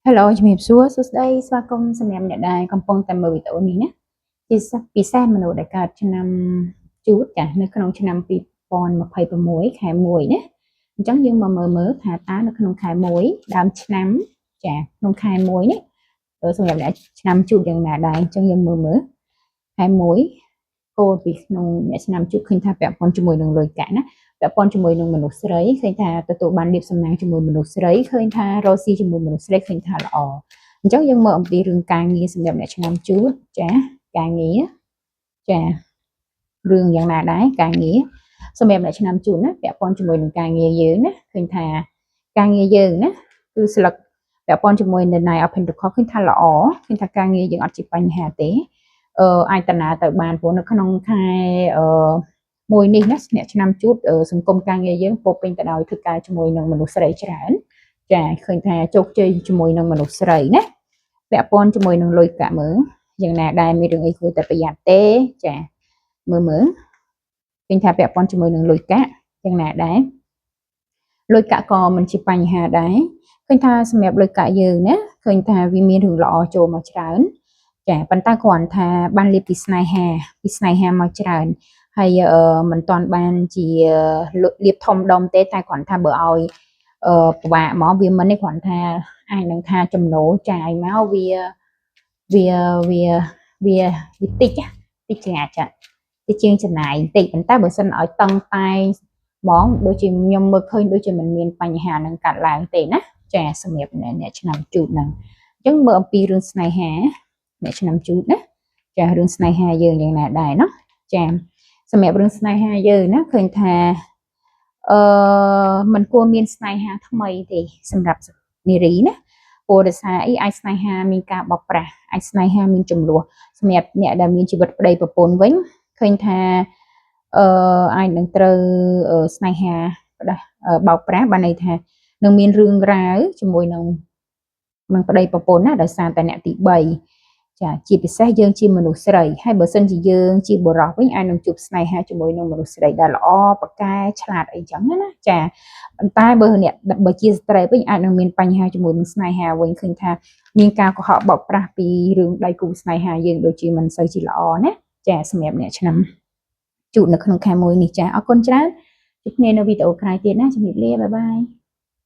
Hello ជំរាបសួរសួស្តីស្វាគមន៍សម្រាប់អ្នកដែលកំពុងតែមើលវីដេអូនេះណាពិសេសមនុស្សដែលកើតឆ្នាំជូតចានៅក្នុងឆ្នាំ2026ខែ1ណាអញ្ចឹងយើងមកមើលថាតើនៅក្នុងខែ1ដើមឆ្នាំចាក្នុងខែ1នេះសម្រាប់អ្នកឆ្នាំជូតយ៉ាងណាដែរអញ្ចឹងយើងមើលខែ1គោលពីក្នុងអ្នកឆ្នាំជូតឃើញថាពាក់ព័ន្ធជាមួយនឹងលុយកាក់ណាពាក់ព័ន្ធជាមួយនឹងមនុស្សស្រីឃើញថាទទួលបានលាភសំណាងជាមួយមនុស្សស្រីឃើញថារកស៊ីជាមួយមនុស្សស្រីឃើញថាល្អអញ្ចឹងយើងមើលអំពីរឿងការងារសម្រាប់អ្នកឆ្នាំជូតចាការងារចារឿងយ៉ាងណាដែរការងារសម្រាប់អ្នកឆ្នាំជូតណាពាក់ព័ន្ធជាមួយនឹងការងារយើងណាឃើញថាការងារយើងណាគឺស្លឹកពាក់ព័ន្ធជាមួយនៅ Nine of Pentacles ឃើញថាល្អឃើញថាការងារយើងអត់ជាបញ្ហាទេអាចតាណាទៅបានព្រោះនៅក្នុងខែមួយនេះណាអ្នកឆ្នាំជូតសង្គមការងារយើងពោពេញទៅដោយធ្វើការជាមួយនឹងមនុស្សស្រីច្រើនចាឃើញថាជោគជ័យជាមួយនឹងមនុស្សស្រីណាពាក់ព័ន្ធជាមួយនឹងលុយកាក់មើលយ៉ាងណាដែរមានរឿងអីគួរតែប្រយ័ត្នទេចាមើលឃើញថាពាក់ព័ន្ធជាមួយនឹងលុយកាក់យ៉ាងណាដែរលុយកាក់ក៏មិនជាបញ្ហាដែរឃើញថាសម្រាប់លុយកាក់យើងណាឃើញថាវាមានរឿងល្អចូលមកច្រើនចាប៉ុន្តែគ្រាន់ថាបានលៀបពីស្នេហាមកច្រើនហើយមិនទាន់បានជាលៀបធំដុំទេតែគ្រាន់ថាបើឲ្យពិបាកមកវាមិនទេគ្រាន់ថាអាចនឹងថាចំណូលចាយមកវាតិចជាងតិចជាងចំណាយតិចប៉ុន្តែបើសិនឲ្យតឹងតែងហ្មងដូចជាខ្ញុំមើលឃើញដូចជាមិនមានបញ្ហានឹងកាត់ឡើងទេណាចាសម្រាប់អ្នកឆ្នាំជូតហ្នឹងអញ្ចឹងមើលអំពីរឿងស្នេហាអ្នកឆ្នាំជូតណាចារឿងស្នេហាយើងយ៉ាងណាដែរណាចាសម្រាប់រឿងស្នេហាយើងណាឃើញថាมันគួរមានស្នេហាថ្មីទេសម្រាប់នារីណាព្រោះដោយសារអីអាចស្នេហាមានការបោកប្រាស់អាចស្នេហាមានចំនួនសម្រាប់អ្នកដែលមានជីវិតប្តីប្រពន្ធវិញឃើញថាអាចនឹងត្រូវស្នេហាផ្ដាស់បោកប្រាស់បានន័យថានឹងមានរឿងរ៉ាវជាមួយនឹងប្តីប្រពន្ធណាដោយសារតែអ្នកទី3ចាជាពិសេសយើងជាមនុស្សស្រីហើយបើសិនជាយើងជាបុរសវិញអាចនឹងជួបស្នេហាជាមួយនឹងមនុស្សស្រីដែលល្អប្រកែឆ្លាតអីចឹងណាចាប៉ុន្តែបើជាស្ត្រីវិញអាចនឹងមានបញ្ហាជាមួយនឹងស្នេហាវិញឃើញថាមានការកុហកបោកប្រាស់ពីរឿងដៃគូស្នេហាយើងដូចជាមិនសូវជាល្អណាចាសម្រាប់អ្នកឆ្នាំជូតនៅក្នុងខែ1នេះចាអរគុណច្រើនជួបគ្នានៅវីដេអូក្រោយទៀតណាជំរាបលាបាយបាយ